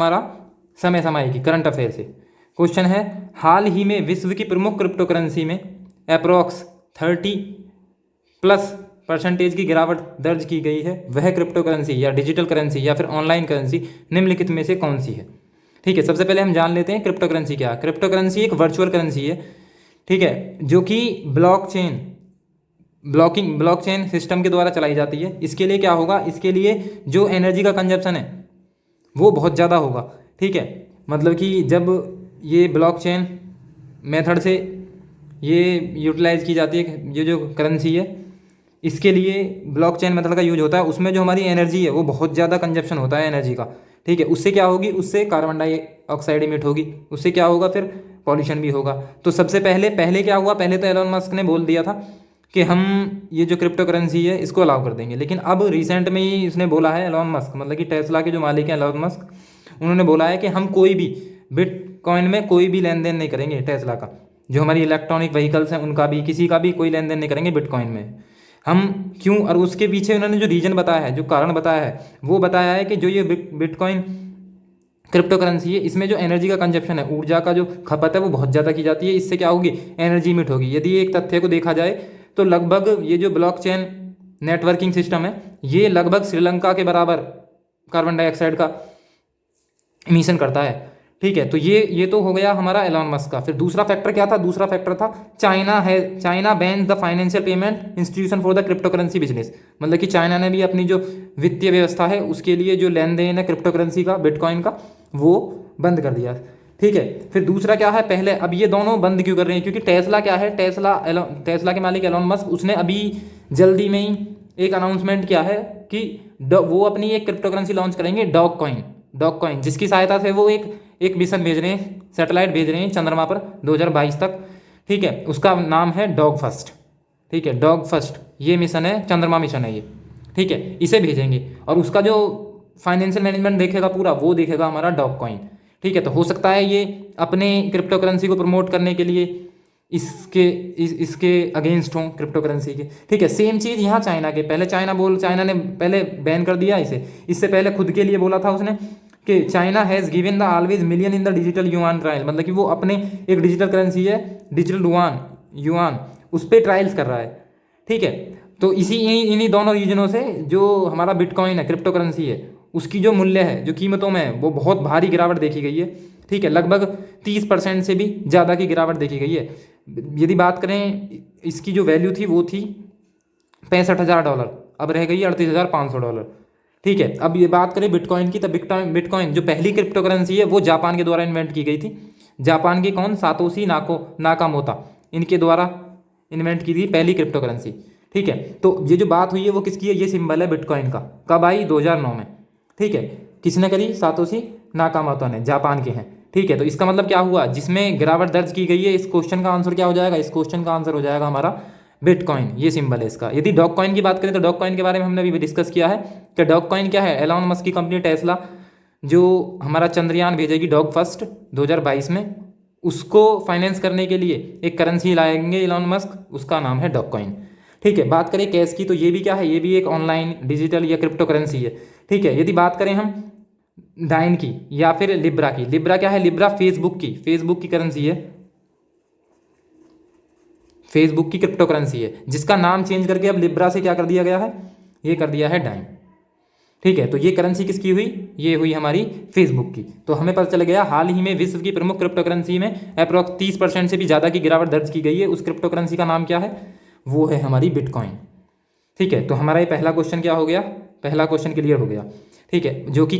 हमारा समय समय की करंट अफेयर से क्वेश्चन है, हाल ही में विश्व की प्रमुख क्रिप्टो करेंसी में अप्रोक्स 30+% की गिरावट दर्ज की गई है। वह क्रिप्टो करेंसी या डिजिटल करेंसी या फिर ऑनलाइन करेंसी निम्नलिखित में से कौन सी है? ठीक है, सबसे पहले हम जान लेते हैं क्रिप्टो करेंसी क्या है। क्रिप्टो करेंसी एक वर्चुअल करेंसी है, ठीक है, जो कि ब्लॉकचेन सिस्टम के द्वारा चलाई जाती है। इसके लिए क्या होगा, इसके लिए जो एनर्जी का कंजप्शन है वो बहुत ज़्यादा होगा, ठीक है। मतलब कि जब ये ब्लॉकचेन मेथड से ये यूटिलाइज की जाती है, ये जो करेंसी है, इसके लिए ब्लॉकचेन मेथड का यूज होता है। उसमें जो हमारी एनर्जी है वो बहुत ज़्यादा कंजप्शन होता है एनर्जी का, ठीक है। उससे क्या होगी, उससे कार्बन डाइऑक्साइड इमिट होगी, उससे क्या होगा, फिर पॉल्यूशन भी होगा। तो सबसे पहले क्या हुआ, पहले तो एलोन मस्क ने बोल दिया था कि हम ये जो क्रिप्टो करेंसी है इसको अलाउ कर देंगे, लेकिन अब रिसेंट में ही इसने बोला है, एलोन मस्क मतलब कि टेस्ला के जो मालिक हैं एलोन मस्क, उन्होंने बोला है कि हम कोई भी बिटकॉइन में कोई भी लेन देन नहीं करेंगे। टेस्ला का जो हमारी इलेक्ट्रॉनिक व्हीकल्स हैं उनका भी, किसी का भी कोई लेन देन नहीं करेंगे बिटकॉइन में। हम क्यों, और उसके पीछे उन्होंने जो रीजन बताया है, जो कारण बताया है, वो बताया है कि जो ये बिटकॉइन क्रिप्टो करेंसी है, इसमें जो एनर्जी का कंजप्शन है, ऊर्जा का जो खपत है वो बहुत ज़्यादा की जाती है। इससे क्या होगी, एनर्जी मिट होगी। यदि एक तथ्य को देखा जाए तो लगभग ये जो ब्लॉकचेन नेटवर्किंग सिस्टम है, ये लगभग श्रीलंका के बराबर कार्बन डाइऑक्साइड का इमिशन करता है, ठीक है। तो ये तो हो गया हमारा एलोन मस्क का। फिर दूसरा फैक्टर क्या था, दूसरा फैक्टर था China ban the financial payment institution for the crypto currency business. मतलब कि चाइना ने भी अपनी जो वित्तीय व्यवस्था है उसके लिए जो लेन देन है क्रिप्टो करेंसी का, बिटकॉइन का, वो बंद कर दिया, ठीक है। फिर दूसरा क्या है, पहले अब ये दोनों बंद क्यों कर रहे हैं, क्योंकि टेस्ला क्या है, टेस्ला के मालिक एलोन मस्क, उसने अभी जल्दी में ही एक अनाउंसमेंट किया है कि वो अपनी एक क्रिप्टो करेंसी लॉन्च करेंगे, डॉग कॉइन, जिसकी सहायता से वो एक मिशन भेज रहे हैं, सैटेलाइट भेज रहे हैं चंद्रमा पर 2022 तक, ठीक है। उसका नाम है डॉग फर्स्ट, ठीक है, डॉग फर्स्ट ये मिशन है, चंद्रमा मिशन है ये, ठीक है। इसे भेजेंगे और उसका जो फाइनेंशियल मैनेजमेंट देखेगा पूरा, वो देखेगा हमारा डॉग कॉइन, ठीक है। तो हो सकता है ये अपने क्रिप्टो करेंसी को प्रमोट करने के लिए इसके अगेंस्ट हों क्रिप्टो करेंसी के, ठीक है। सेम चीज़ यहाँ चाइना के, पहले चाइना ने पहले बैन कर दिया इसे। इससे पहले खुद के लिए बोला था उसने कि China has given the always million in the digital yuan trial. मतलब कि वो अपने एक डिजिटल करेंसी है, डिजिटल युआन उस पर ट्रायल्स कर रहा है, ठीक है। तो इन्हीं दोनों रीजनों से जो हमारा बिटकॉइन है, क्रिप्टो करेंसी है, उसकी जो मूल्य है, जो कीमतों में है, वो बहुत भारी गिरावट देखी गई है, ठीक है। लगभग 30% से भी ज़्यादा की गिरावट देखी गई है। यदि बात करें, इसकी जो वैल्यू थी वो थी $65,000, अब रह गई $38,500, ठीक है। अब ये बात करें बिटकॉइन की, तो बिटकॉइन जो पहली क्रिप्टो करेंसी है वो जापान के द्वारा इन्वेंट की गई थी। जापान के कौन, सातोशी नाकामोतो, इनके द्वारा इन्वेंट की थी पहली क्रिप्टो करेंसी, ठीक है। तो ये जो बात हुई है वो किसकी है, ये सिंबल है बिटकॉइन का, कब आई, 2009 में, ठीक है। किसने करी, सातोशी नाकामोतो ने, जापान के हैं, ठीक है। तो इसका मतलब क्या हुआ, जिसमें गिरावट दर्ज की गई है, इस क्वेश्चन का आंसर क्या हो जाएगा, इस क्वेश्चन का आंसर हो जाएगा हमारा बिटकॉइन, ये सिंबल है इसका। यदि डॉग कॉइन की बात करें तो डॉग कॉइन के बारे में हमने अभी डिस्कस किया है कि डॉग कॉइन क्या है, एलोन मस्क की कंपनी टेस्ला जो हमारा चंद्रयान भेजेगी डॉग फर्स्ट 2022 में, उसको फाइनेंस करने के लिए एक करेंसी लाएंगे एलोन मस्क, उसका नाम है डॉग कॉइन, ठीक है। बात करें कैश की, तो ये भी क्या है, ये भी एक ऑनलाइन डिजिटल या क्रिप्टो करेंसी है, ठीक है। यदि बात करें हम डाइन की या फिर लिब्रा की, लिब्रा क्या है, लिब्रा फेसबुक की करेंसी है, फेसबुक की क्रिप्टो करेंसी है, जिसका नाम चेंज करके अब लिब्रा से क्या कर दिया गया है, ये कर दिया है डाइन, ठीक है। तो ये करेंसी किसकी हुई, ये हुई हमारी फेसबुक की। तो हमें पता चल गया हाल ही में विश्व की प्रमुख क्रिप्टो करेंसी में अप्रॉक्स 30% से भी ज़्यादा की गिरावट दर्ज की गई है। उस क्रिप्टो करेंसी का नाम क्या है, वो है हमारी बिटकॉइन, ठीक है। तो हमारा ये पहला क्वेश्चन क्या हो गया, पहला क्वेश्चन क्लियर हो गया, ठीक है, जो कि